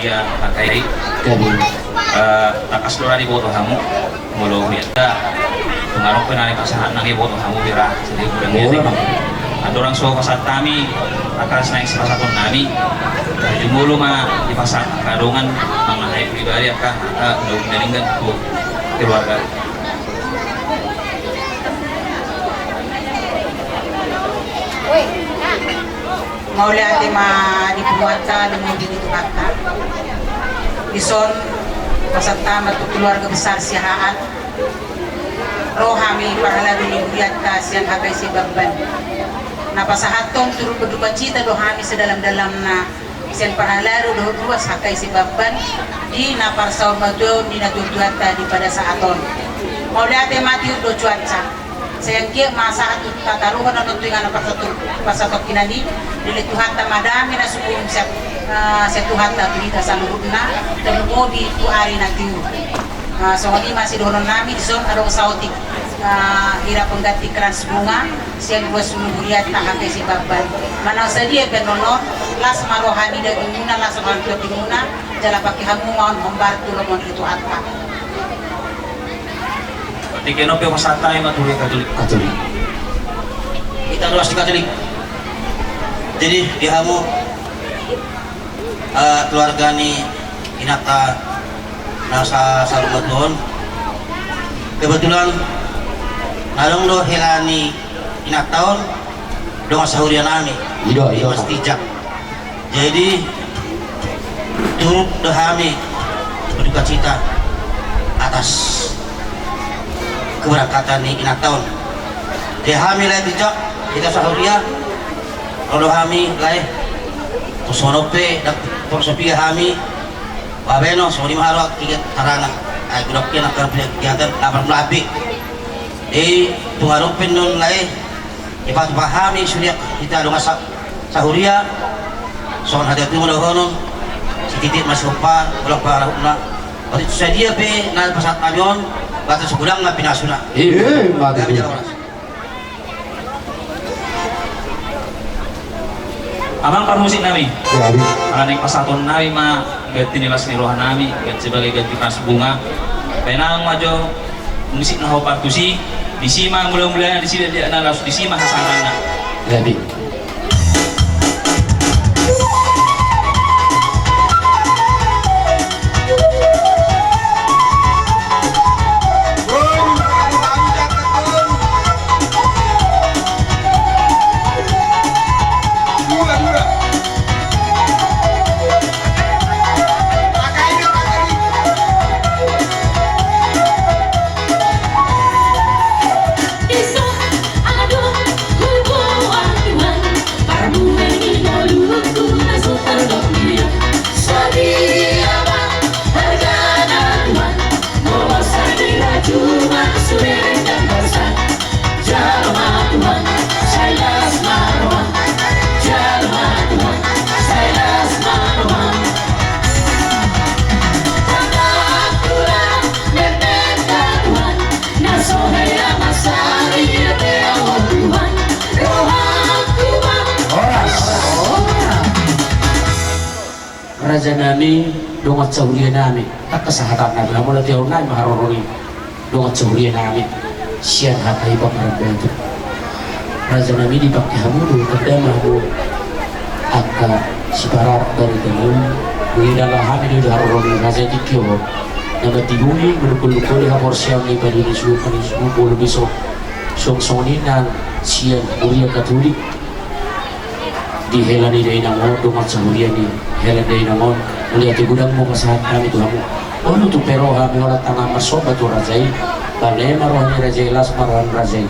dia pakai Jadi takas lora di boto hamu mulu biasa pengaruh penari pasangan nangi boto hamu bira jadi udah ngeli ada orang suka pasar kami akas naik salah satu nami dari mulu mah di pasar kadungan mengenai pribadi akah udah meninggal tuh keluarga. Mau lihat di pembuatan dan mau jadi tukata Ison peserta matu keluarga besar sihaan rohami pahala dunia lihat kasihan hakai si babban na pasahaton turut berduka cita dohami sedalam-dalamna sen pahala doh dua hakai si babban di napar saum batu di natutuata di pada saaton mau lihat mati do cuaca sayang kia masa atu tataruhan atau dengan pasatok kinani dili Tuhan tamadami na subum siap Tuhan tak berita saluhurna dan modi tu ari natiu so ini masih donon nami son ada sautik ira pengganti keras bunga siang buat suluhuriat tak hakai si babban mana sadia penonor las marohani dan imuna las orang tua imuna jala pakai hamu mohon membantu lemon itu apa Tikeno pe masata ay matuloy Katolik. kita luas di Katolik. Jadi di hamu keluarga ni inata nasa salumaton kebetulan nalong do helani inataon do sahurian nami di Mas Tijak. Jadi turut dohami berduka cita atas keberangkatan ni inataon dia hamil lagi Tijak kita sahuria kalau hami lai kusonope dak porsopi hami babeno sori mahalo tiga tarana ay groknya nakar kegiatan lapar melabi tungarupin nun lai ipat pahami sulia kita dong sahuria soal hati mo honon si titik masuk pa bolak parah na waktu itu sadia be na pasat avion batu segudang na pinasuna mati Amang permusik nami. Anak pasaton nami mah ganti nilas ni rohan nami ganti sebagai ganti kas bunga. Penang majo musik na hopartusi disima mula-mulanya di sini dia nalas disima hasanana. Jadi raja nami dongat sahurian nami tak kesehatan nami namun nanti orang nami maharoroni dongat sahurian nami sian hakai pameran itu raja nami dipakai hamudu kedamahu aka siparar dari temun dalam hami di haroroni raja dikyo nama tibuni menukul-nukul hapor siang ni pada disuruh boleh besok song-songin dan sian uria Katolik di helani dari namon dongat sahurian ni helan dari namon melihat gudang mo kasahan kami tu hamu ono tu pero kami orang tangah masoba tu rajai balai marohani rajai las marohan rajai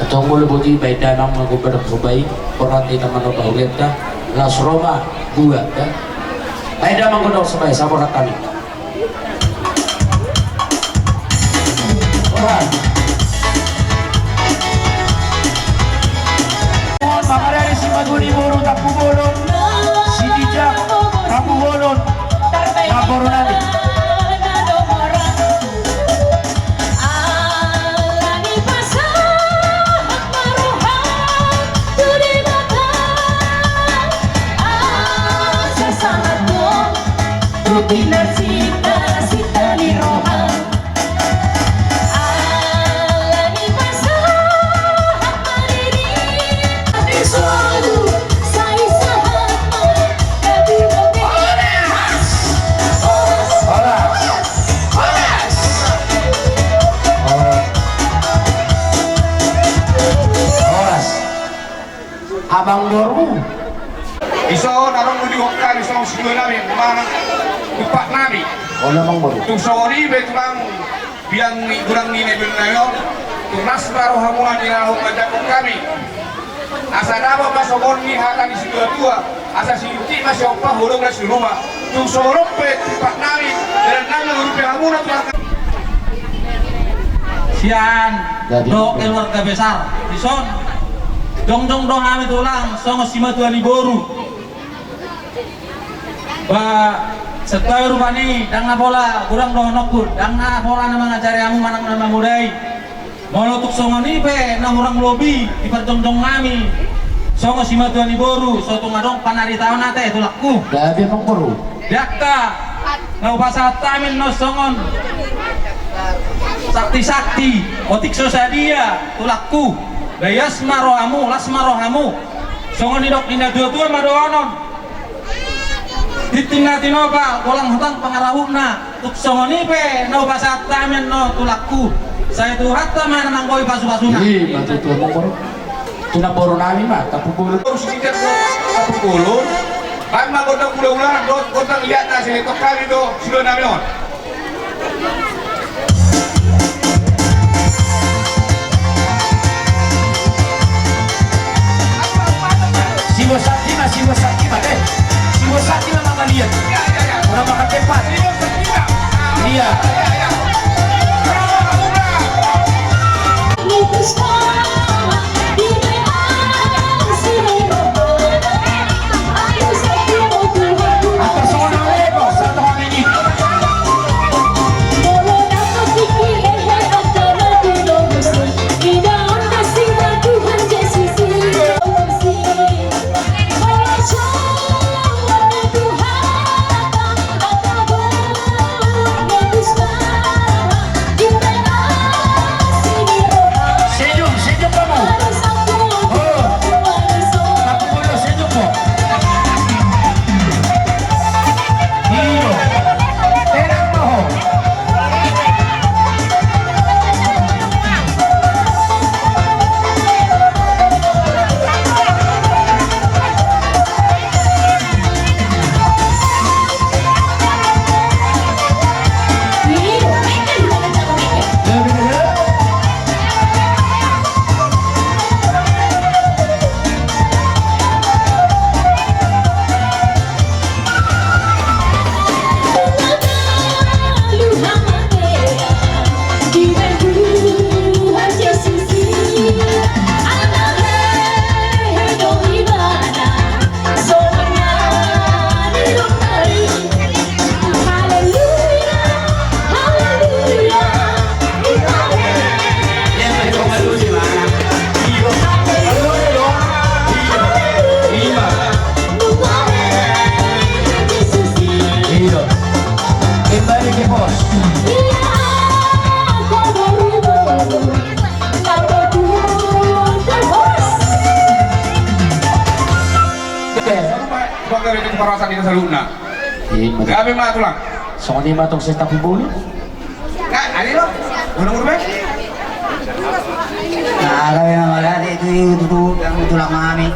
atau mulu budi baik danang magu berkubai orang di taman oba uliat dah las Roma gua dah baik danang kodok sebaik sabar kami orang Makarari si Maguni Moro Tapu Bolon si Tijak Tapu Bolon Laboro nanti Abang Dormu Iso narong mo diwakkan iso siguro namin mga tupak namin. o namang baru Tung sorry betulang biang kurang ni nebel nayo. Tung nasbaro hamuan dinahong madakong kami. Asa dapat masokon ni hakan isi dua asa sinti masih opa hulung na si rumah. Tung sorong pe tupak namin dan namin urupi hamuan tulang. Sian, Jadi, do keluarga besar, dison, dong kami tulang, songo sima tuan iboru. Ba, setelah rumah ni, dang na bola, kurang doh nokun, dang na bola nama ngajari amu manang nama mudai. Mau nutuk songo ni pe, na orang lobi, di perjong kami. Songo sima tuan iboru, soto ngadong panari tahun nate, tulakku. Gabi emang baru Dakka, na upasa tamin no songon. Sakti-sakti, otik sosadia, tulakku. Layas marohamu, las marohamu. Songon idok indah dua-dua madoanon. Ditingnatin opa, kolang hutang pangarahuna. Tuk songon ipe, na upasa tamin no tulakku. Saya tuh hatta mana nanggoi pasu-pasuna. iya batu tuh emang baru tuna baru nami mah tapi bulu Terus kita satu kulun. Kan mah godang ulang-ulang godang lihat nasi tok kali do sudah namin on. si Wasaki mah deh si Wasaki mah mama lihat orang makan tepat iya atas sono lego satu hari ini senyum kamu oh tapi bulu senyum kok iyo tenang moho lebih dulu iyo kembali ke pos Bangga itu parasan kita saluna. iya Gabi mah tulang. soalnya ini matong saya tapi bulu Nggak, ani lo. Gunung urbe. Nah, kalau yang ada itu yang tulang kami.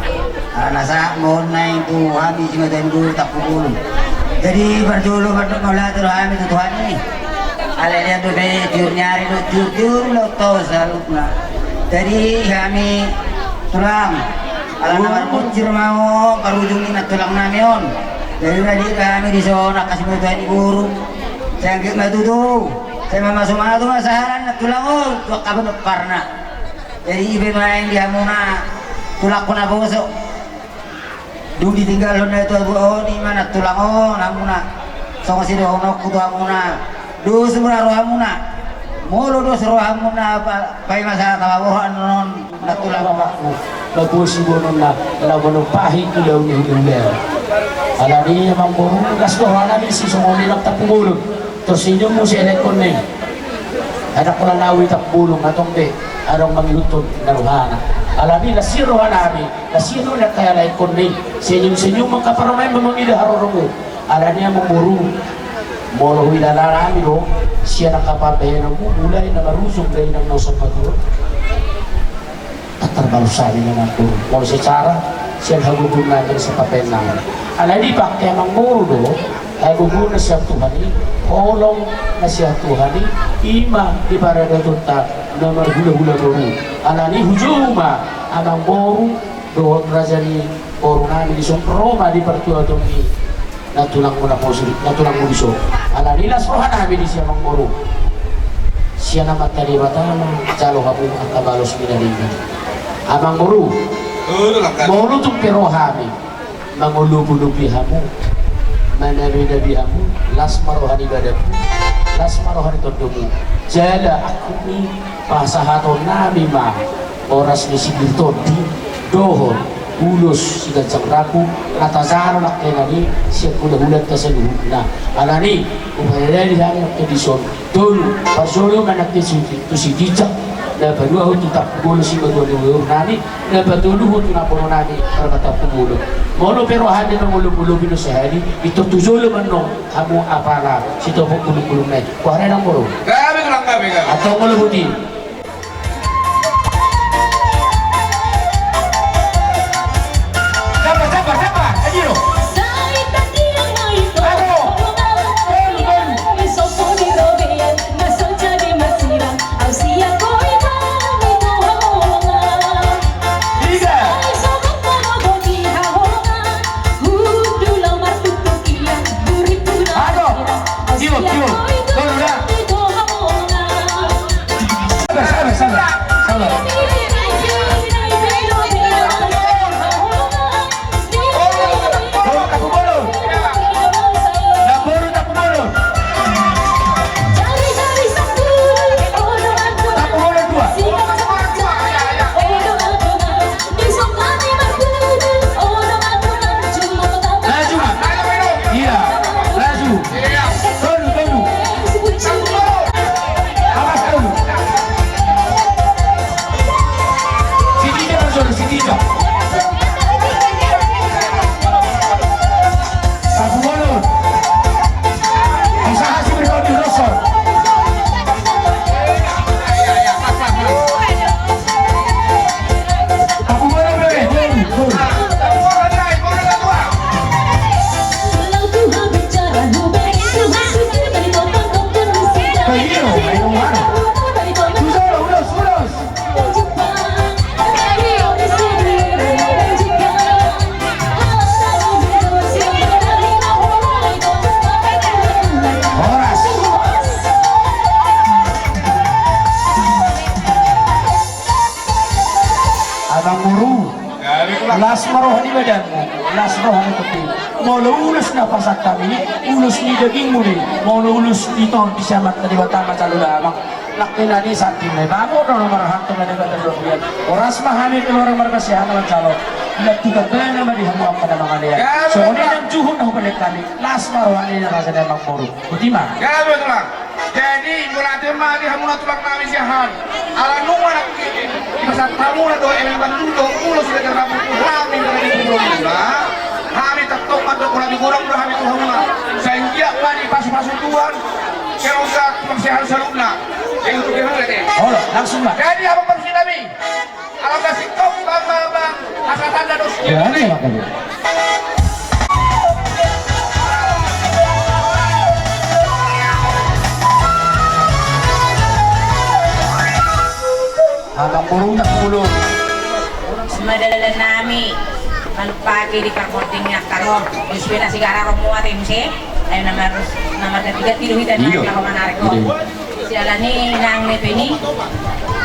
Nasa mohon na itu kami cuma dan guru tak pukul. Jadi berdulu mula tu kami itu Tuhan ini. Ada dia tu jujur nyari jujur lo tahu salutna. Jadi kami tulang. Kalau nama kuncir mau perujung ini tulang namion. Jadi tadi kami di zona kasih mutuan guru. Saya angkat matu tu. Saya masuk mana tu masalah nak tulang oh tu kapan parna. Jadi ibu main dia muna tulak pun apa bosok. Dulu ditinggal honda itu oh ni mana tulang oh namuna. So kasih doa nok kutu amuna. Dulu semua roh amuna. Mulu dos roh amuna apa pai masalah tawahan non nak tulang. aku lagu si bonon na lawan pahi ku daw ni udah Alani emang buru gas doh alani si sumoli lang tapulong. Terus inyo mo si elekon na ada ko lang nawi tapulong atong be arong manglutod na ruhana. Alani nasiro hanami, nasiro na kaya laikon na senyum mengkaparamay mamangida harorong. Alani emang buru molo hilalami lo siya nakapapay ng mulay na marusog dahil ng nausap pagkuro. At tarbalusabi na ng puro. Molo si Chara, siya hagugul natin sa papel namin. Alani pa kaya mang muro do, ay gugur na siya tuhani, holong na siya tuhani, ima di para gatunta na marhula-hula muro. Alani hujuma, amang muro, doon rajani muro namin isong Roma di partuadong ni natulang mo na po natulang mo diso. Alani lasrohan namin di siya mang muro. Siya naman talibatan jalo kapo ang kabalos minalingan. Amang muro, muro itong pero kami mangulup-ulupi hamu manabi-nabi hamu las marohan ibadamu las marohan itodumu jala aku ni pasahaton nami ma oras ni sigirto di dohon ulos si gansang raku natazaro nakkenani siya kudahulat ka sa luhut na alani umayalali hari ang kedison dulu pasolo manak tu si dijak na badua hutu tak pugulo si badua dulu nani na badulu hutu na puno nani perkata pugulo mono pero hadi na mulo-mulo bino sehari itu tujulo manong hamu apara si topo pulo-pulo na kuhara ng muro Gabi. atau mulo huti siapa ajiro las marohan ibadamu las marohan itu mau lulus na pasak kami ulus ni daging muli mau lulus dito bisa mat na diwata macalo lamang lakin ani sa atin na bago na marahan to na nagata dobian oras mahami ke orang markasihan na macalo nagtigat na naman di hamu apa na mga liyan so ini ang juhon na hubalik kami las marohan ini na kasi na magpuro utima Gabi tulang. Jadi mulai tema di hamu na tulang namin siyahan. Ala nungan ako Pasat kamu na do emang bantu do ulos na kami kami dari kurang na. Kami tatok atau kurang kurang do kami tuh hamu na. Sehingga kami pasu-pasu tuan. Kaya usah pagsihan sa luna. Yang untuk gimana deh? oh langsung lah Jadi apa persi kami? Alam kasih kau bang asal tanda dos. ya ini makanya Abang burung tak mulung. Madala nami pagi di permotingnya karon usbena sigara romo atin si ay namar tiga tilu hitan na ako manarik ko siala ni nang nepeni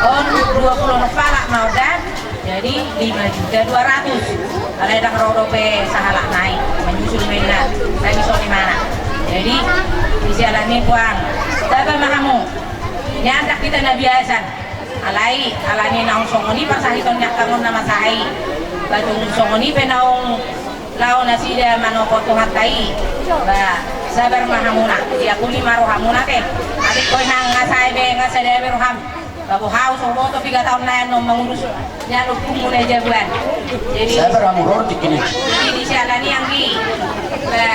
on 20 nopala maudan jadi 5.200.000 ala dak rodope sahala naik menyusul mena lagi so di mana jadi siala ni puang dapat mahamu nyandak kita na biasa alai alani naong songoni pasahiton nyak kangon na masahi batung songoni pe naong lao na sida manoko to hatai ba sabar mahamuna dia kuli maro hamuna ke adik koy nang ngasay be ngasay be roham babu haus obo to 3 tahun na no mangurus nya lo kumune jabuan jadi Saya beramuror dikini. di sialani yang di ba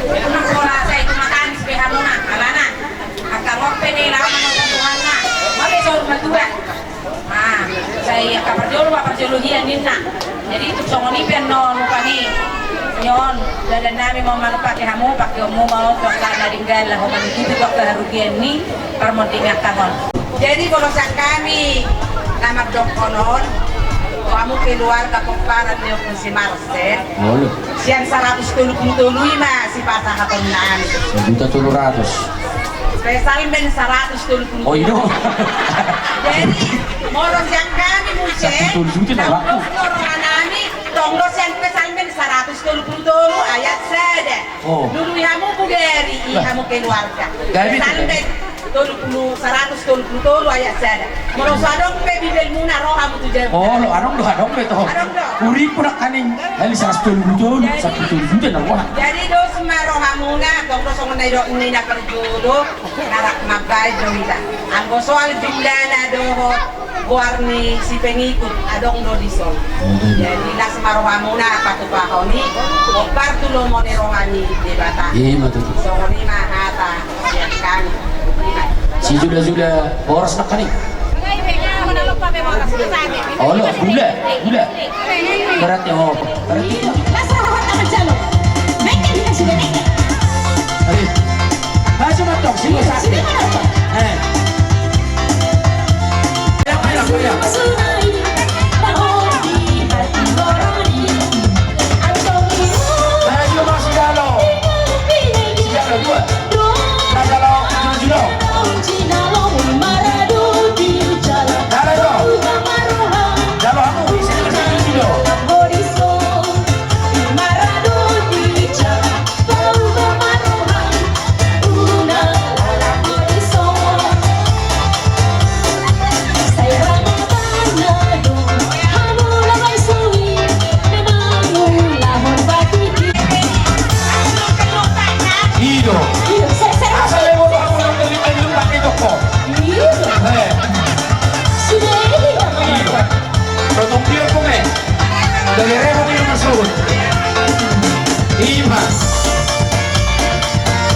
memang pola saya itu makan sebe hamuna alana akan ngope ni lao manoko Tuhan na mabe sor madua ah saya kabar jolo hian ninna jadi itu songoni pen non pani nyon dan nami mau malu pakai hamu pakai mau dokter tinggal lah homan itu dokter harugian ni permontingan kangon jadi kalau kami nama dok konon kamu keluar ke pemparan ni si Marcel Oh, siang 175 si pasah hatonan 1.700.000. spesial ben 175 Oh iya. jadi moros yang kami muncul 170 na ba? orang nami tonglos yang spesial ben 170 ayat sada Oh. dulu kamu bugeri kamu keluarga Gabi tu, spesial ben 170 ayat sada moros adong pe bibel muna roh kamu tu jam Oh, lo anong beto. Anong do? Uri po na kaning. Hali sa 1.700.000 na wah. jadi dos maro hamuna tonglos ang nai do ini na perjudo narak mabay do ila anggo soal jumlana do warni si pengikut adong do disol jadi las maro hamuna patupahoni obar tulo mone rohani debata Iya, matu. so ni mahata siang kami Si Juda boros na kaning. Oh, lo gula. Berarti oh. Berarti. Hari. Masuk matok sini sakit. Maju masih galau. Siapa dua? Galau judo. Galau kamu bisa kesini judo. Hido. Asal yang mau kamu yang pakai toko. Hido. Protokol kome. Dari revo di masuk. Ima.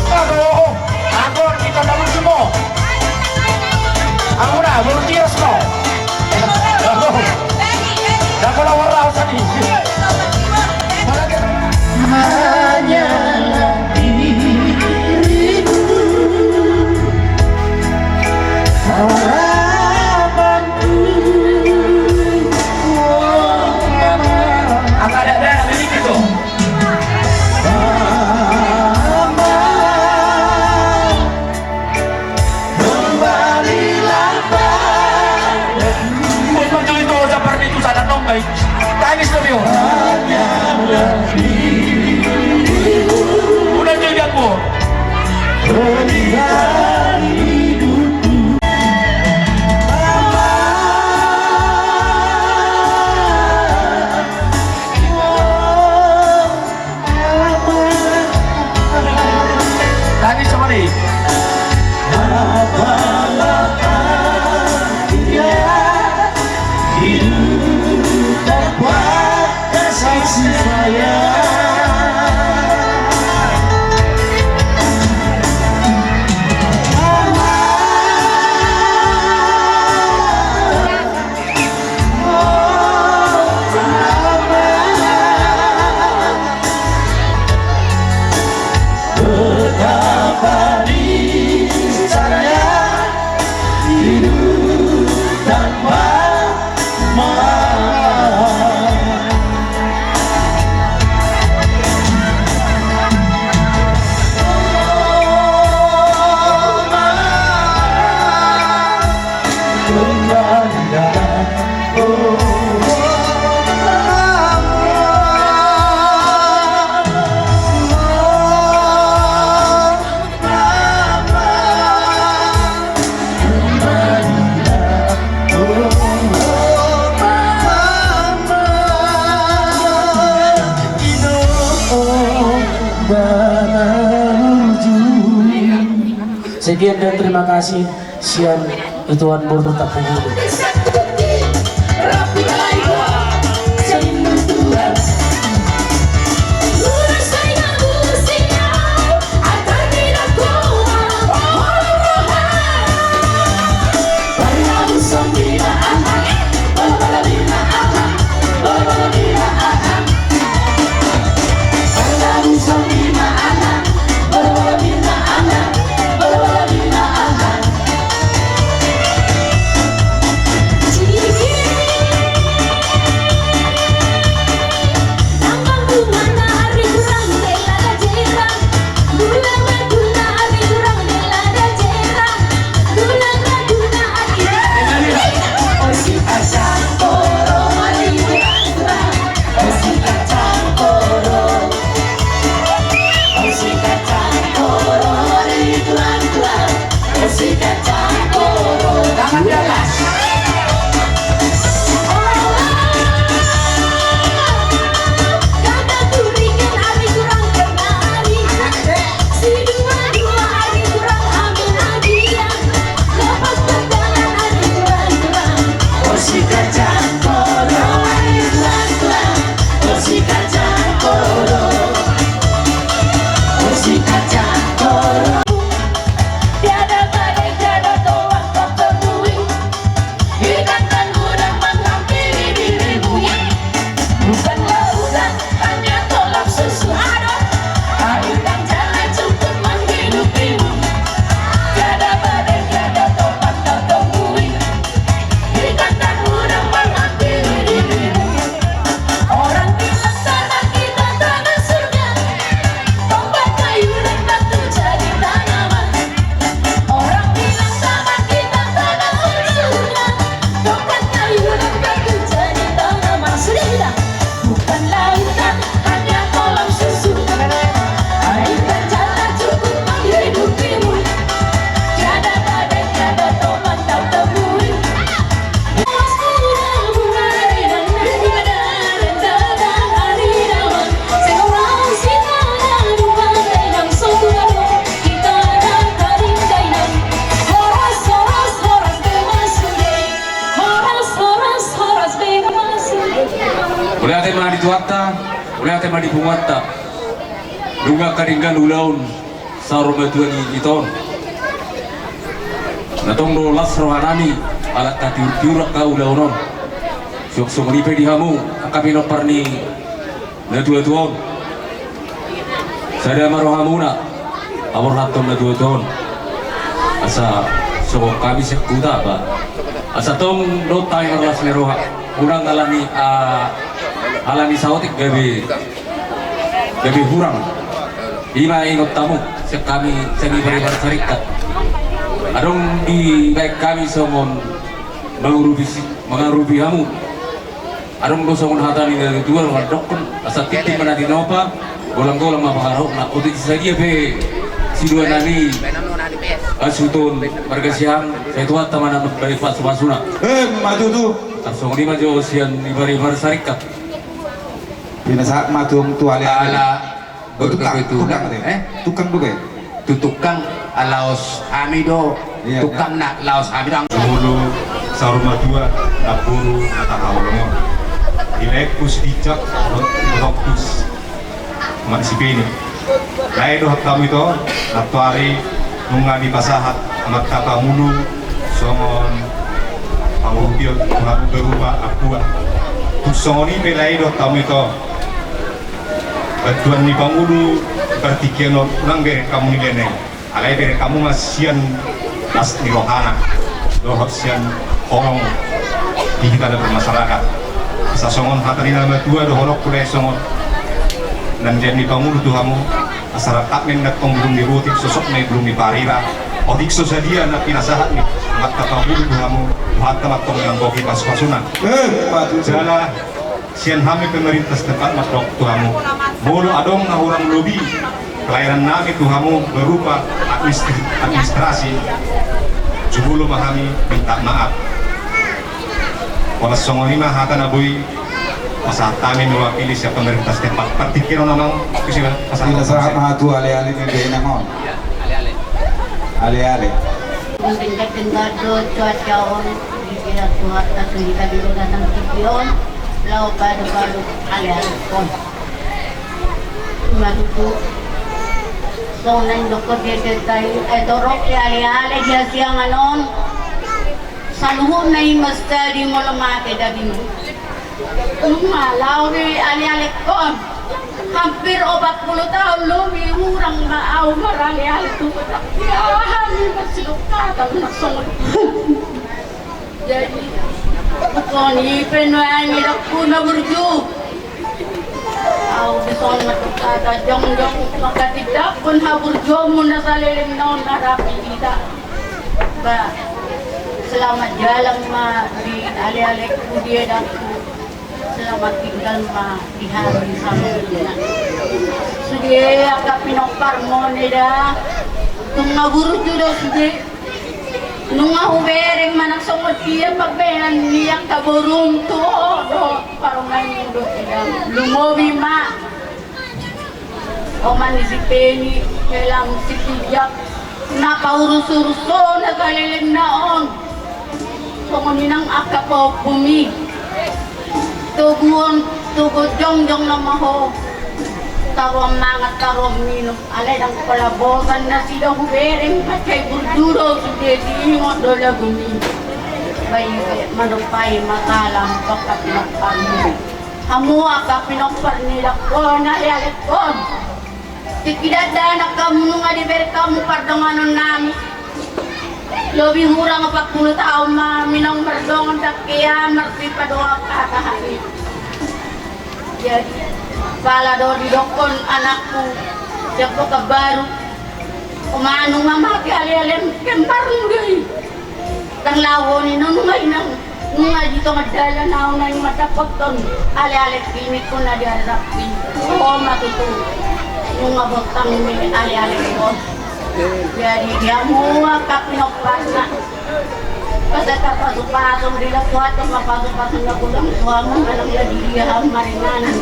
Aduh, aku kita dalam semua. Aku dah volunteer semua. Dah kalau warna tadi. Hanya apa ada ini gitu. Muncul itu seperti itu sana dong baik. Tangis lebih. Udah jadi aku. Tangis sama nih. Betapa Sekian dan terima kasih. Sian Tuhan bertetap penghulu. Oleh tema di tuata, oleh tema di bungatta, dunga karinggan ulaun saroma tuani iton. Natong do las rohanami alat katiur ka ulaunon. Sok sok lipe di hamu akapino parni na tuon. Sada marohamuna amor latom na tuon. Asa sok kami sekuda ba. Asa tong do tayo las meroha. Kurang alani sautik gabi hurang ima ingot tamu sekami semi beribar serikat adong di baik kami somon mengarubi hamu adong do somon hatani dari dua dokun asa titik mana di nopa golang-golang mapakarok na utik saja be si dua nani asutun warga siang saya tuat teman dari Pasuna maju tuh. langsung lima jauh sian ibar-ibar serikat Binasa madung tuale ala tukang juga ya? Tukang laos amido Iya, tukang nak laos amido Mulu saruma dua naburu natahawalongo ilekus dijak rotus maksipini lain doh tamu itu natuari nungani pasahat amat kata mulu somon pangurupio tuhan berubah akua tusoni belai doh tamu itu Tuan ni pangulu pertikian ulang bere kamu ni lene alai bere kamu masian nas di rohana doh sian horong di kita ada bermasyarakat sa songon hatari nama tua doh horok kulai songon dan jadi pangulu tuh kamu asal tak mendak belum dibutik sosok nih belum diparira otik sosadia nak pinasahat nih mat pangulu tuh kamu buat temat tong yang kopi pas pasunan jala sian kami pemerintah setempat mas dok tuh kamu mulu adong na orang lobi kelahiran nami tuh kamu berupa administrasi jubulu mahami minta maaf kalau songo lima hata nabui masa kami mewakili siapa pemerintah setempat partikiran namang kusiba Binasa mahatu ale-ale ni bena ngon. Ale-ale. Kung tingkat-tingkado, cuaca-on, dikira tuhat at hindi dulu datang tipion, lau padu-padu ali-ali pon. Matutu, so nandoko dia tayo, dorok ali-ali dia siang anon, sa luhod na imastadi mo lamake dabi mo. Malaw ni ali-ali kon, hampir 40 tahun lumihurang maaw marali-ali tumatak. Kami masilukatan nagsungod. Jadi, kung ipin mo ay nilak po na burjo. Aw, bison matukata, jong-jong magkatidak kung haburjo mo na sa lilim noon narapi kita. Ba, selamat jalan ma di ali-ali ko dia dako. Selamat tinggal ma di hari sama dia. Sudah agak pinopar mo nila. Kung naburjo daw sudah. Nung ahubereng managsungod siya pagbayan niyang kaburong to. Parang ngayon doon sila. Lumobi ma. O man si Penny, kailang si Tijak. Napaurus-uruso, nagalilim naon. Panguninang akapaw bumi. Tugon, tugod jong-jong na maho. Tarom mangat tarom minum alay ang palabosan na sila hubereng kay burduro sudah diingot dola gumi bayi manupay makalam baka pinakpan mo hamua ka pinakpan nila ko na yalit ko tikidada na kamu nga di beri kamu pardonganon nami lobi hurang 40 taon minang mardongan kaya marti padoa kakahari jadi pala do di dokon anakku siapa kabaru kumano mamaki ali-alim kembarong gay tang lawo ni nung dito madala na ako na yung matapag ton ali-alim kinit ko na diarapin oo matuto nung abotang may ali-alim ko jadi dia mua kapinokpan na kasi kapasok-pasok nila kuhat at mapasok-pasok na kulang suamang alam na dia marinanan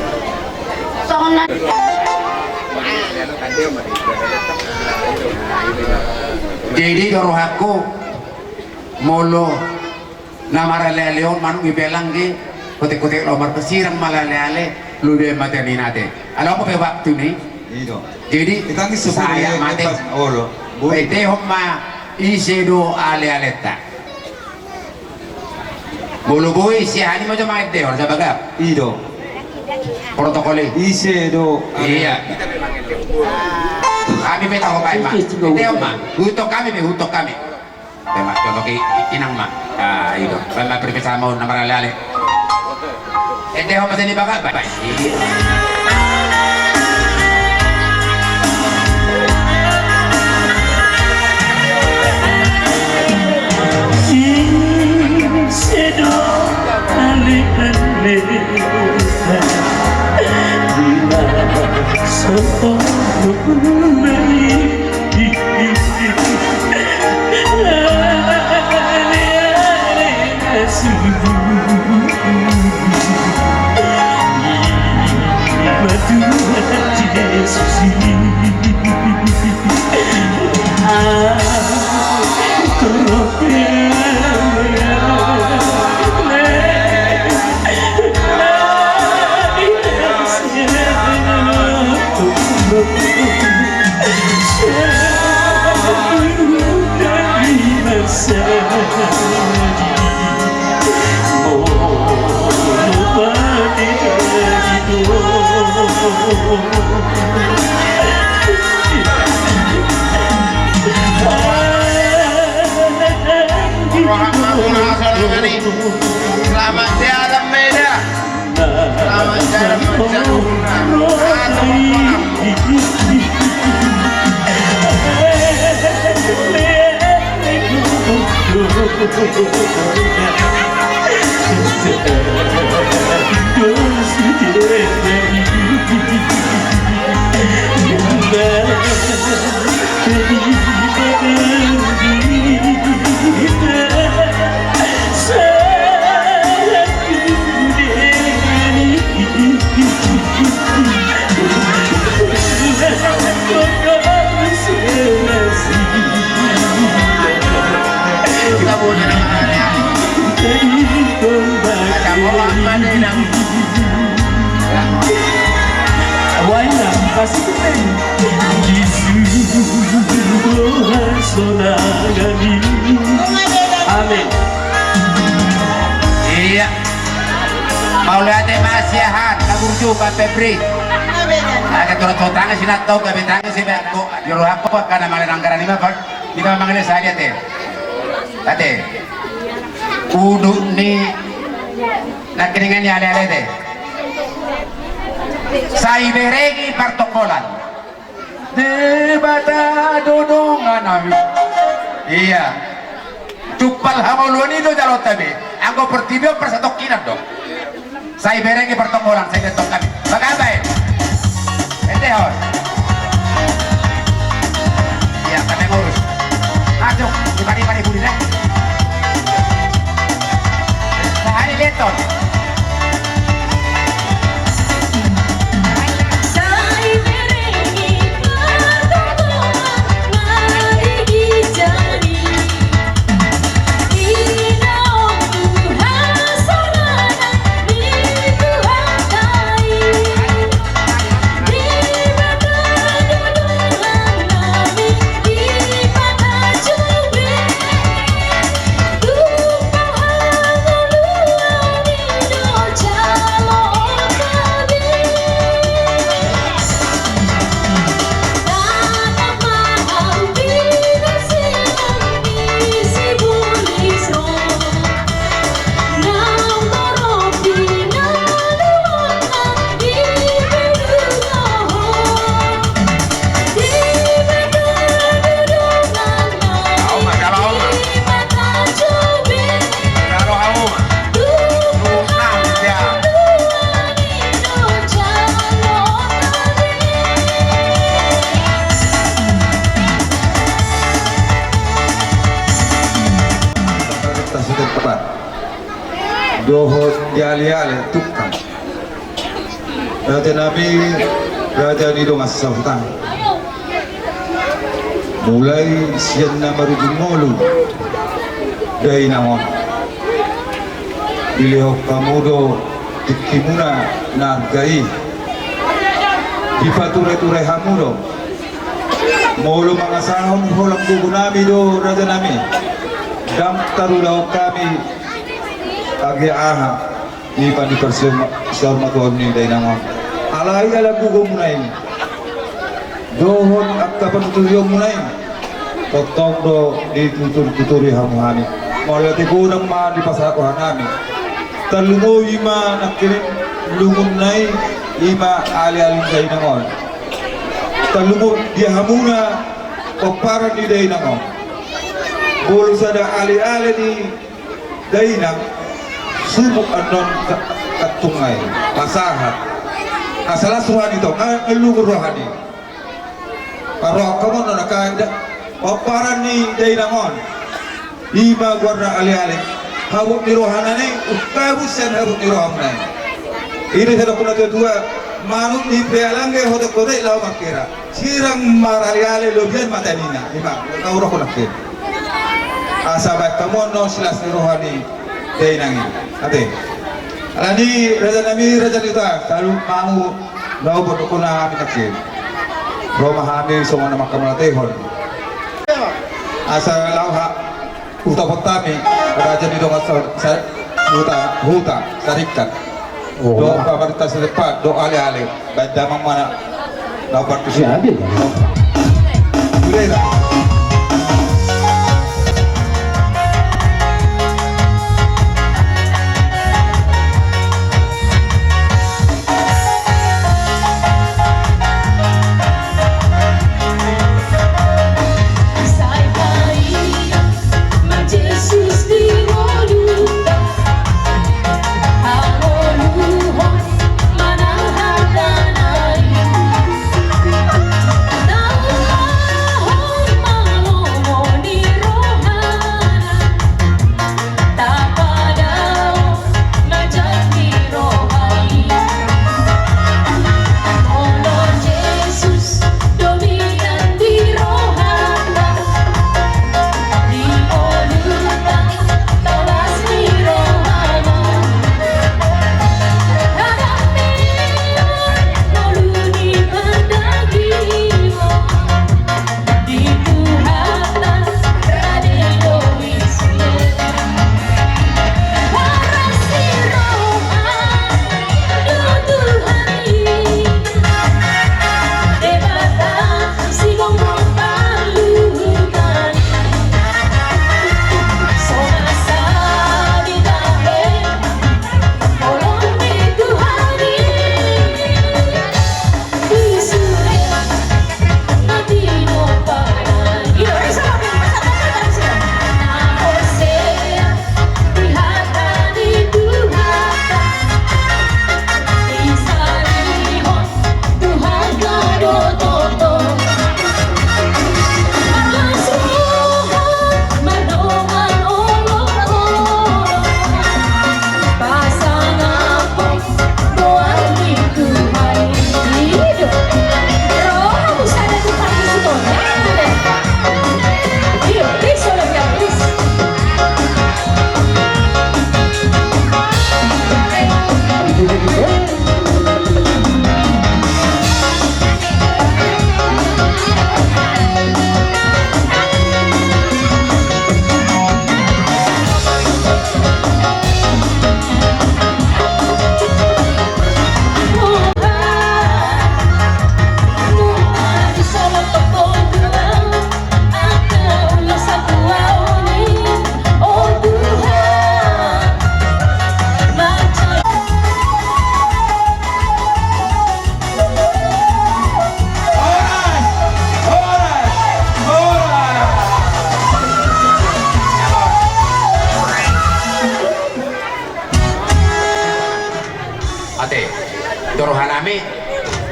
Jadi doro aku molo na maraleleon manung ibelang di kote-kote nomor pesirang malalele lude mateni nate. Alam mo pa waktu ni? Ito. Jadi Ikan isu saya mate. Olo. Ete homma isedo ale-aleta. Bulu boy si hani mo jama ite or sabagap. Ito. Protokole. Isedo. Iya. Kami may tahu pa ma. Ite ma. Hutok kami may hutok kami. Tema contoh inang ma. Ah itu. Pala perpesa mo na maralale. Ite ho masini baga ba. Sedo ale-ale bila sepuluh Selamat jalan Meda. Selamat jalan siahan kaburju ka Febri. Aga turut tanga sinatau ka betanga si Betko. Juru aku kana malang anggaran lima pak. Kita manggil saja teh. Ate. Udu ni nak keringan ya ale teh. Sai beregi partokolan. Debata dodongan ami. Iya. Tupal hamoluan itu jalur tabi. Anggo pertibio persatok kinap dong. Saya berenggi pertokolan, saya ketok kami. Bagaimana? Entehon. Iya, kami ngurus. Aduh, dibari-bari budi dah. Sehari leton. Dohot yali-yali tukang Raja Nabi Raja di Dongas Sultan mulai siyan na marujung molu dari namon ilihok kamudo tikimuna nargai dipature-ture hamudo molu mga sahon holang gugunami do Raja Nabi dam tarudaw kami agi aha ni pani persiapan tuan ni dari nama alai ala gugu munai dohon akapan tujuh munai potong do di tuturi hamuhani mulai kurang ma di pasar kohanami terlungu ima nakirim lungun nai ima ali dari nama terlungu dia hamuna koparan di dari nama boleh sada ali di dari nama subuk anon katungai pasahat asalah suhani to ngelugur rohani roh kamu nona kanda oparan ni dainamon ima guarna ali habuk ni rohanane ukabusan habuk ni rohamnai ini saya kuna dua manut ni pealange hoda kodai law makira sirang marali lobian matanina ima kau roh kuna ke asabak kamu no silas ni rohani dainangi ate alani Raja Nabi Raja kita kalau mau lau berdukuna kami nakir Roma hamil semua nama kamulatehon asa lau hak utapotami Raja di dongas huta sarikat do pemerintah selepat do ale badamang mana lau partisi adil Now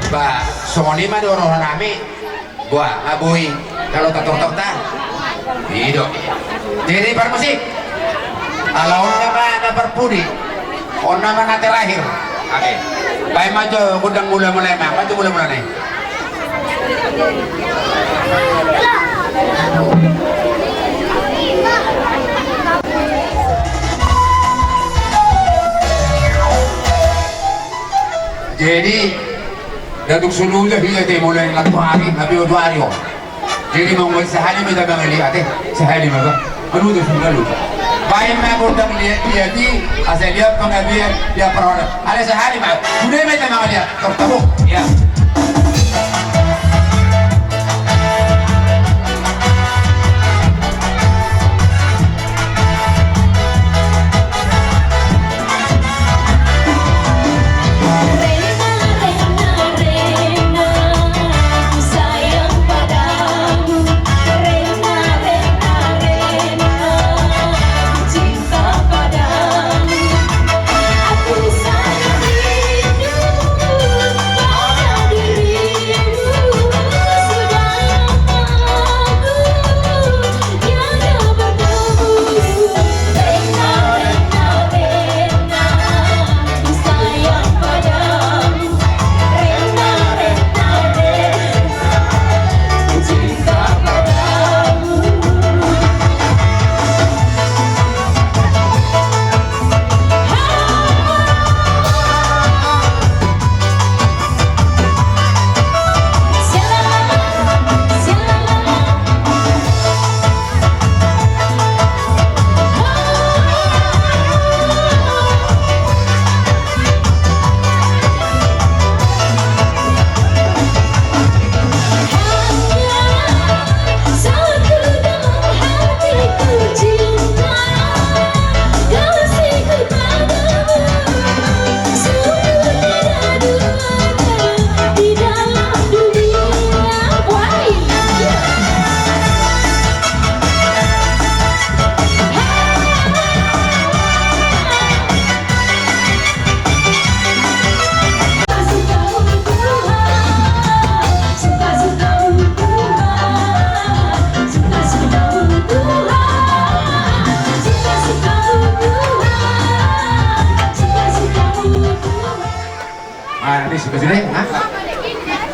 ba songonima do orang rame buah ngabui kalau tatok ta hidup jadi permusik alaunnya mana perpudi ona mana terakhir oke baik maju gudang gula mulai maju gula mulai jadi datuk sululnya dia teh mulai latu hari tapi 2 hari jadi mau sehari minta bang lihat sehari mah anu tu lalu baik mah gudang lihat di asal lihat pengabian dia perawat ada sehari mah sudah minta bang lihat tertabu ya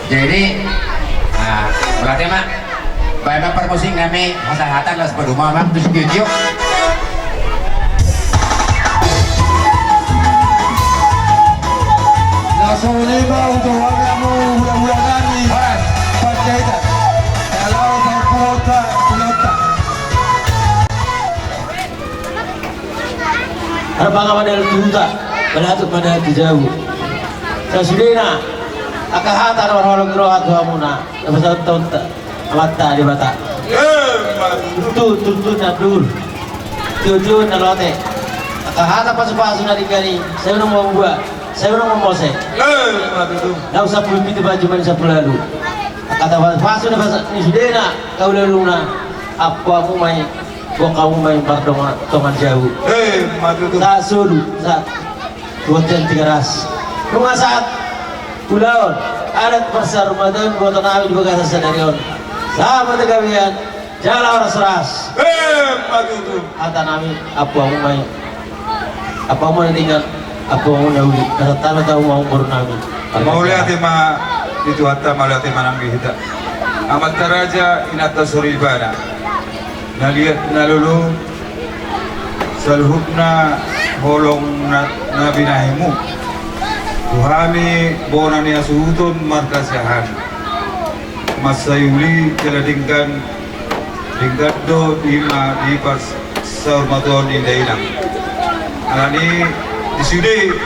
jadi berarti mak baik permusik kami kesehatan lah sepeda rumah mak terus video langsung lima untuk wargamu mudah-mudahan kami Panjaitan kalau terpota penota Arbang pada tuta balatuk pada jauh Sasudena akahatan orang-orang gerohat hamuna lepas tahun mata di mata tutu nadur tutu nalote akahatan pas-pas sudah dikali saya udah mau buat saya udah mau mose nggak usah pulih itu baju mana saya lalu kata pas sudah pas ini sudena kau lalu na apa aku main gua kamu main pardongan tongan jauh tak sudu saat 2 ras rumah saat Ulaon adat pasar Ramadan buat nabi di bagasa senarion sahabat kalian jalan orang seras kata nabi apa mau tinggal apa mau nauli kata tanah tahu mau bernabi mau lihat ma itu hatta mau lihat manang kita amat taraja inata suribana naliat nalulu salhubna holong nabi nahimu Tuhami bonani asutun markasahan masayuli teladingkan dingkado ima di pas saurmaton indainang alani disude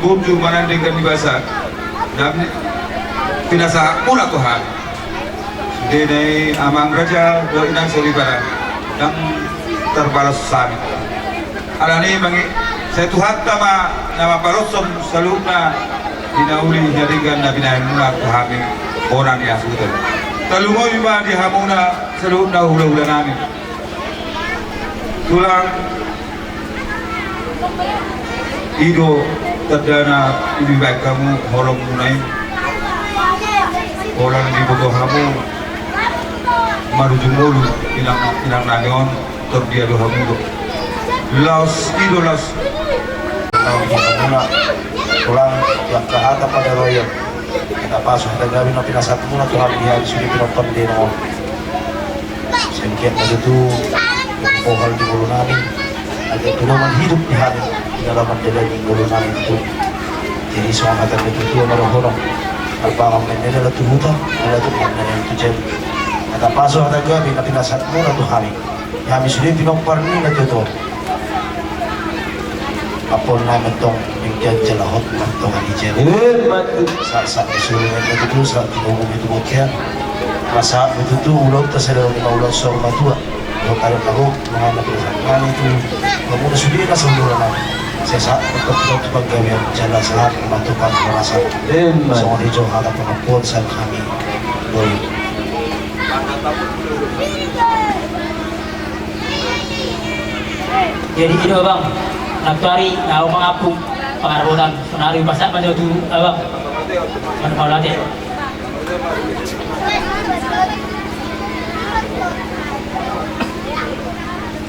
bunju manandingkan di basak dan pinasa mula Tuhan denai amang raja do inang solibara dan terbalas sami alani mangi saya Tuhan nama parosom saluna dinauli jaringan nabi naimuna tuhami orang yang sudah talungo ima di hamuna saluna hula-hula nami tulang Ido terdana lebih baik kamu holong munai orang di bodoh kamu maruju mulu ilang nagon terdia do kamu laos tahu kamu nak pulang yang ke atas pada royal kita pasuk kita gawin na pinasat muna Tuhan dia sudah pinopon din ako sengkian begitu pohal di bulu namin ada pedoman hidup di hari di dalam menjalani bulu namin itu jadi semua kata itu marahorong alpangam na nila tumuta nila tuhan na nila tujen kata pasuk kita gawin na pinasat muna Tuhan kami sudah pinopon nila tuto apon na mentong mingkian jalahot mentong alijen saat disuruh itu saat dibangun itu bukian masa itu ulang tersedar lima ulang sore matua kalau kalian tahu mengenai perasaan itu kamu sudah kasih ulang saya saat untuk pegawai jalan saat membantukan merasa semua hijau ada pengakuan saat kami boleh jadi itu bang Naktuari, tahu mengapung pengarbonan senari pasak pada tu abang menolak dia.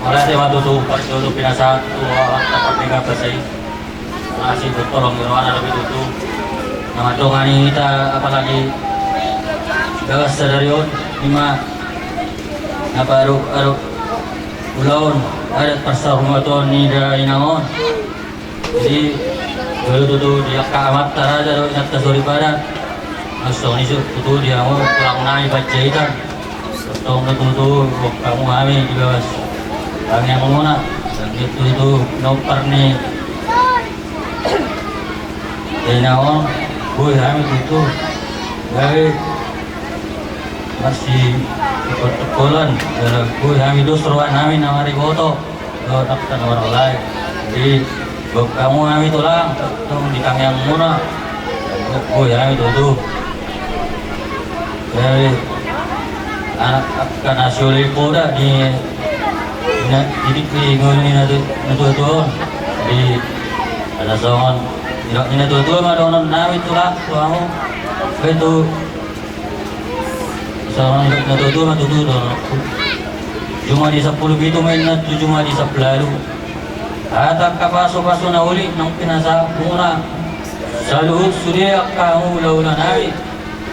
Oleh waktu tu dulu pinasa tu orang dapat dengar pesai masih bertolong di luar lebih tu nama dongan ini kita apalagi gagas sedarion lima apa aruk ulaun ada persahabatan ni dari nangon jadi dulu tu dia kamat teraja do ingat kasuri pada asal ni tu dia mau pulang naik baca itu tong tu kamu kami di bawah kami yang mana dan itu nomor ni dari nangon boy kami itu dari masih pertukulan gue kami dos ruan kami namari foto lo daftar orang lain jadi kamu kami tulang tuh di kang yang murah gue kami tuh jadi anak kan hasil dah di ngulungin itu di ada songon ini tuh mah donon kami tulang kamu itu sama natutuwa cuma di 10 itu main na cuma di 10 lalu at kapaso-paso na uli ng pinasa muna sa luhod suliak kahulaw na namin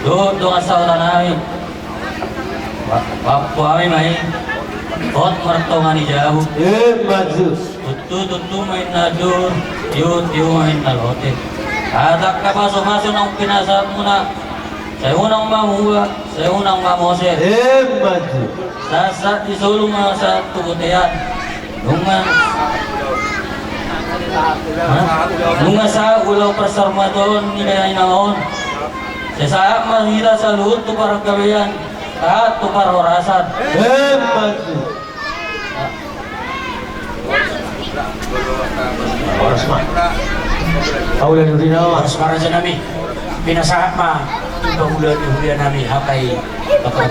doon asawa na namin wapo kami mahin hot martongan ni Jahu tutu main na doon yun main na lote at kapaso-paso ng pinasa muna saya unang mamuha, saya unang mamose. Sa disulong sa tugutian. Nunga sa ulaw persarmadon nila inaon. Sa saat mahira sa luhod to para gabayan at to para orasan. Oras ma. Aulan din na oras para sa nami. Pinasahat ma. Bulan hulian nami hakai bakal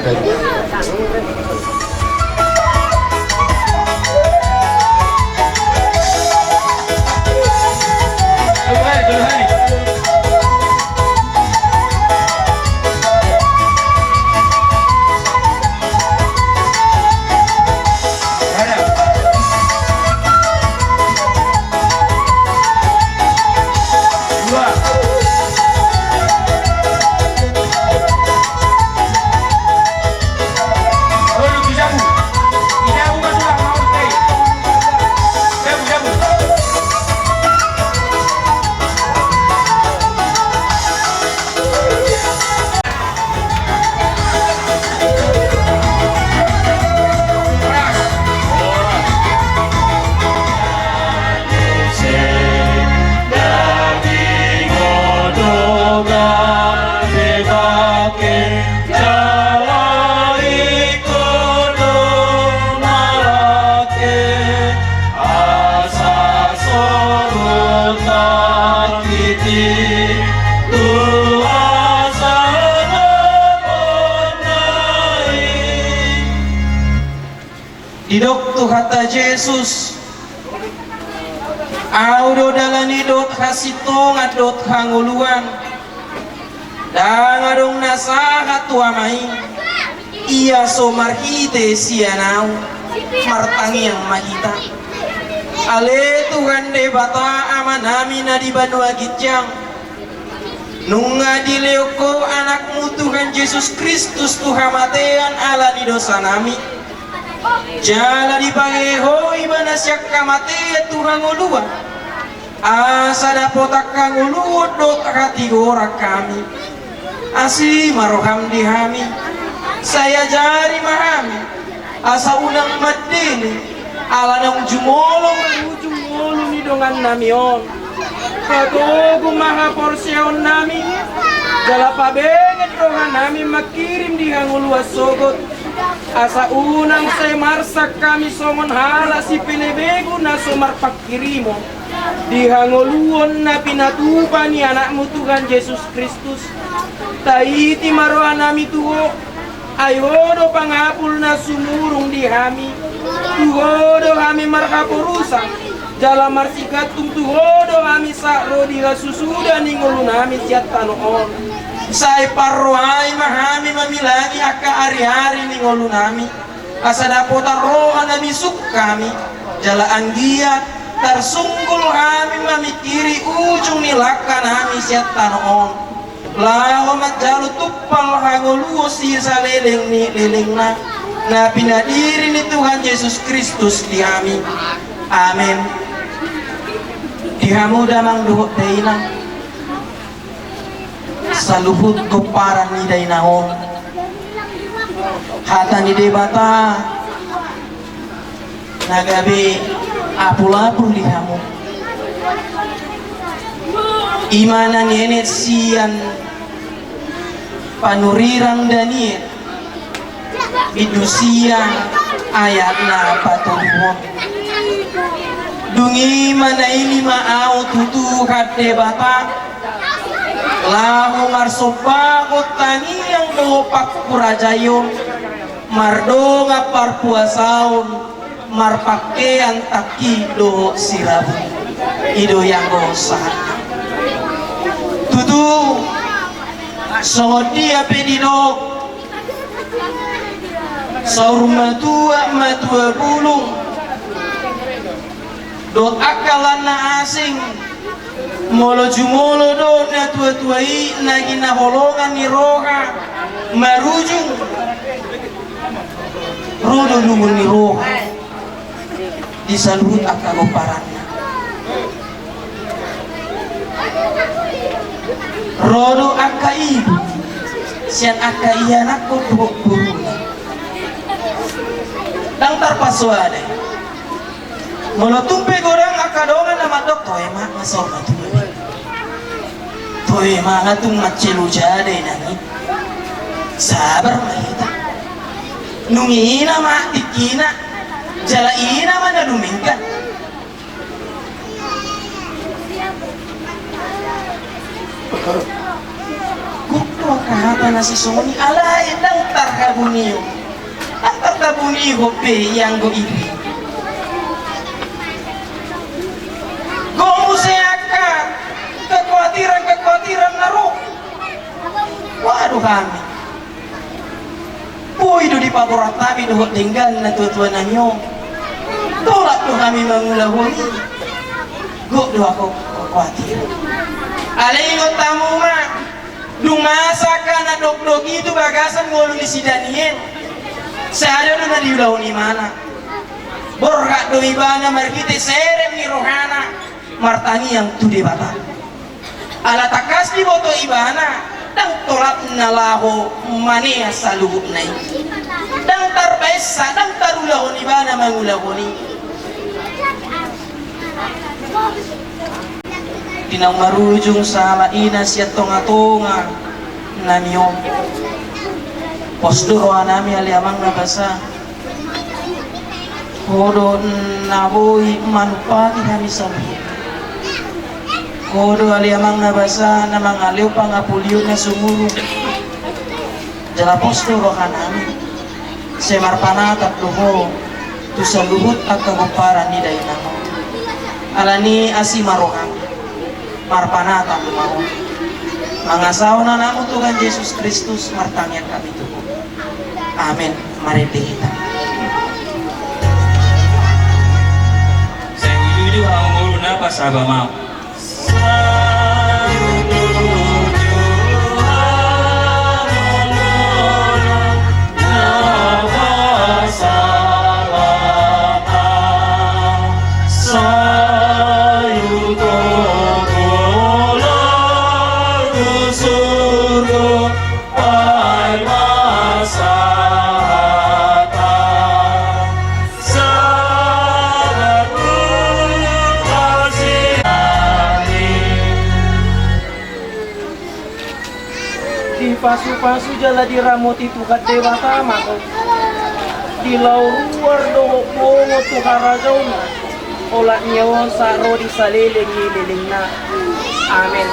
Idok tu kata Yesus Audo dalani dot hasitong adot hanguluan dangadong nasahat tuamai iya so marhite sianau martangi yang mahita ale Tuhan de bata amanami na di banua gitjang nunga dileoko anakmu Tuhan Yesus Kristus Tuhan matean ala di dosa nami jala dipageho ibana syak kamate Tuhan ngolua asa dapotak kanguluot dot hati gorak kami asli maroham dihami saya jari mahami asa unang madini ala nang jumolong ni dongan namion katogo maha porsyon nami jala pabenget dongan nami makirim di hangulua sogot asa unang saya marsak kami somon hala si pelebegu na somar pakirimo di hangoluon na pinatupa ni anakmu Tuhan Yesus Kristus taiti maroa nami tuho ayodo pangapul na sumurung di hami tuhodo hami markapurusa jala marsikatum tuhodo hami sakro di susuda ni ngulu nami siat tanoon say parroai mahami mamilagi aka ari-ari ni ngolu nami asa dapota roha nami suk kami jala anggiat tarsungkul kami mamikiri ujung nilaka nami siat tanoon laho matjalu tuppal hangoluo si saleleng ni lelengna na pinadiri ni Tuhan Yesus Kristus di kami amin dihamu damang duhut dainang saluhut koparan ni dainahon hata ni debata nagabi apul-apul dihamu imana nienet sian panurirang daniet bidusia ayatna patuhon dungi mana ini maau tutu hati bata lahu marsopa kotani yang dopak kurajayon mardonga parpuasaon marpakean taki do sirabu ido yang gosah tutu songodia pedino saur matua bulung dot akalan na asing molo jumolo do na tua-tuai na ginaholongan ni roha marujung rodo lungun ni roha disalut akagoparannya rodo aka ibu sian aka iyanak ko buru dang tarpaswade molo tumpe gorang akadongan nama dok toy mak masor na toy mak atung macelu jade nani sabar mahita nungina mak tikina jala ina mana dumingkan kukto kahata nasi soni alay dang tarkabuniyo ang tarkabuniyo pe yang go ibi gomu seakan kekhawatiran naruh waduh kami puido di paborat tabi dohot tinggal na tuan nanyo tolak do kami mangulahuni go do ako kekhawatiran alingot tamu mah dumasa kana dok-dok itu bagasan ngolu di sidanien saya na diulahuni mana borhak do ibana markite serem ni rohana martani yang tude bata ala takas di boto ibana dang tolak nalaho mania saluhut nai dang tarbesa dang tarulahun ibana mangulahuni tinang marujung sama ina siya tonga-tonga namiyo posdoro anami aliamang nabasa kodo naboy manupati kami sabi kodo aliamang nabasa na mga aliw pangapulyo na sumulong jala posdoro kanami semar panatap luho tu saluhut at kagumparan ni dainamo alani asi marohang marpanata mau mangasau na namo Tuhan Yesus Kristus martangian kami Tuhan. Amin. Mari kita. Saya uju ang ulo na pasaba mau. Pasu-pasu jala diramot itu kat dewata mako di luar doho pongo tu karajau na olat nyawa saro di saliling na. Amin.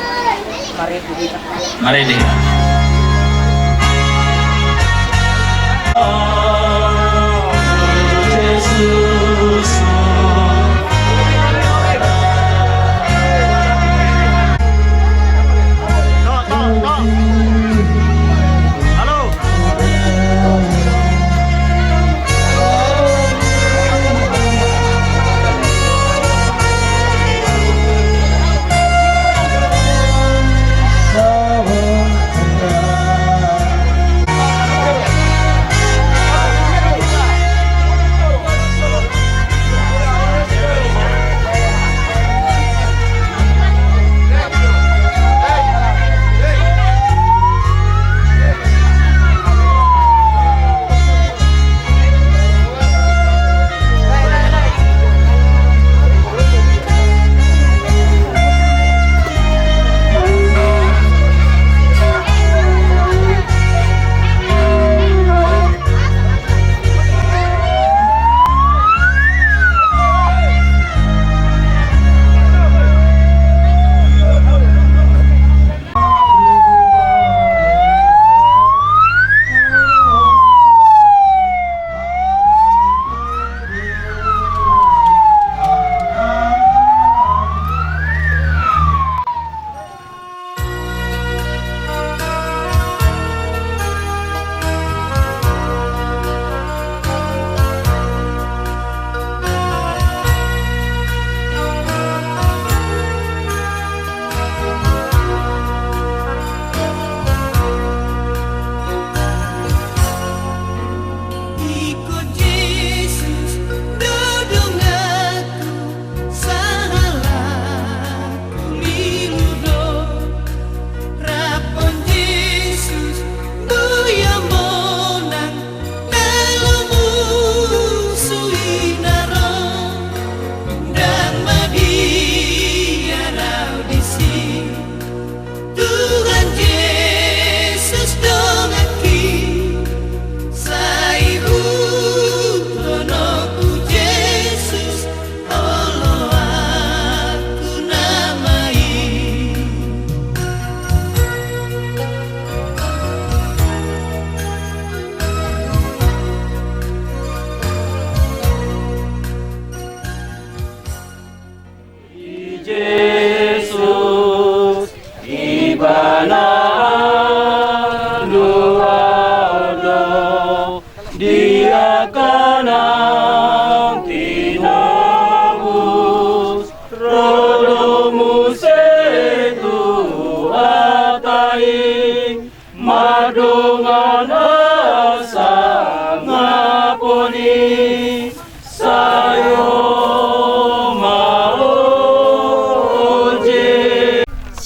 Mari kita. Mari deh. Yesus.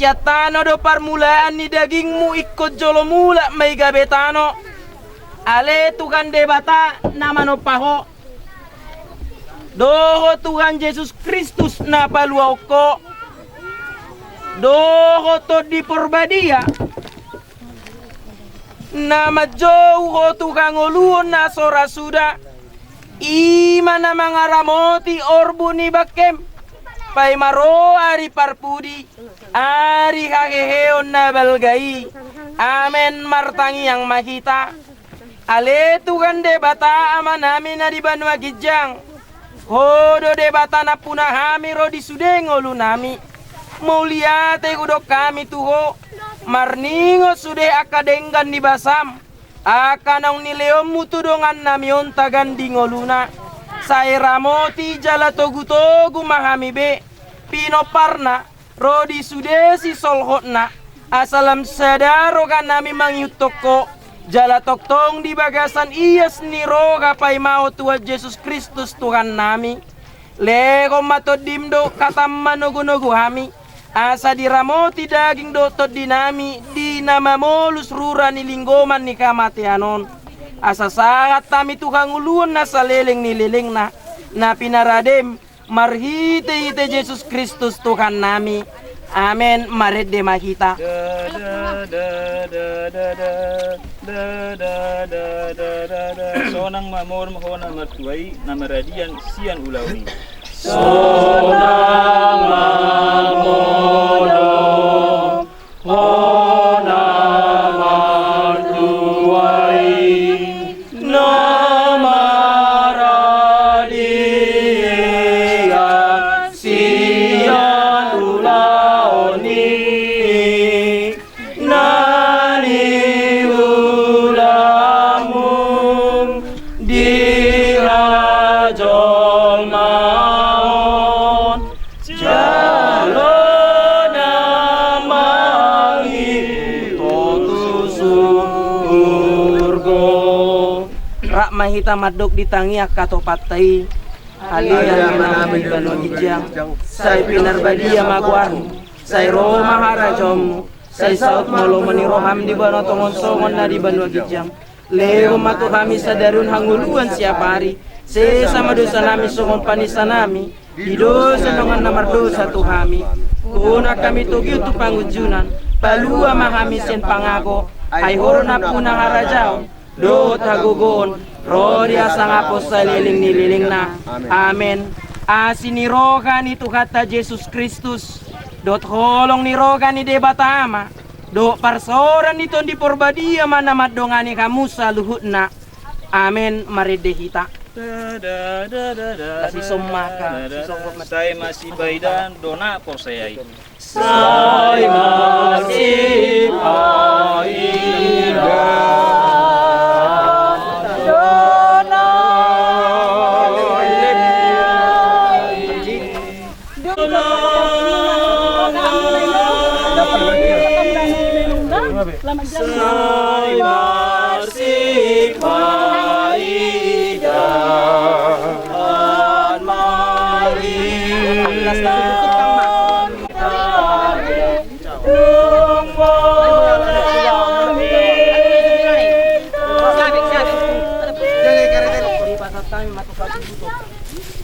Siatano do parmulaan ni dagingmu ikut jolo mula may gabetano. Ale Tuhan debata namano paho. Doho Tuhan Yesus Kristus na paluaw ko. Doho to di porbadia. Nama jauh Tuhan ngoluon na sora suda. Ima na mga ramoti orbu ni bakem. Pai maro ari parpudi, ari hageheon na balgai. Amen martangi yang makita. Ale Tuhan debata ama namin na di Banua Gijang. Hodo de batana punah hami rodi sude ngolu nami. Mulia te udok kami tuho. Marningo sude akadenggan di basam. Akanong nileom mutudongan nami ontagan di ngoluna. Saya ramoti jala togu-togu mahami be. Pino parna rodi sude si solhotna. Asalam sadaro kan nami mangyutoko. Jala toktong di bagasan iyas ni roga pay mau Tuhan Yesus Kristus Tuhan nami. Lego matod dimdo katam manogo-nogo hami. Asa diramoti daging dotot dinami. Di nama molus rura ni linggoman ni kamatianon. Asa sangat tami Tuhan uluan na sa leleng ni leleng na pinaradem. Marhite-hite Yesus Kristus Tuhan nami. Amen. Maret de makita. Sonang mamor mahona matuai nama radian sian ulawi. Sonang mamono hona matuai nama radian sian ulaoni nani ulamum dirajol maon jalona mangi totu surgo rak mahita madok ditangi akato patai alian menami banu ijang sai pinar badia magwarmu sai roma harajomu sai saut molo meniroham di bano tongon songon na di banu ijang leo matu kami sadarun hanguluan siap hari sesama dosa nami songon panisa nami di dosa dengan nomor dosa tu kami kuna kami tugi tu pangujunan palua mahami sen pangako ay horona puna harajao do tagugon rodi asang apos sa liling nililing na amen asiniroga ni Tuhata Yesus Kristus dot holong niroga ni debata ama do parsoran nito di porbadia mana madongani kamu sa luhut na amen maridehita kasih somaka Saya masih baidan dona por saya. Sai masih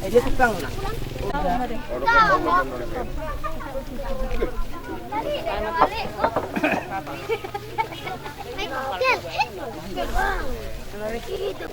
dia tukang nak. Kita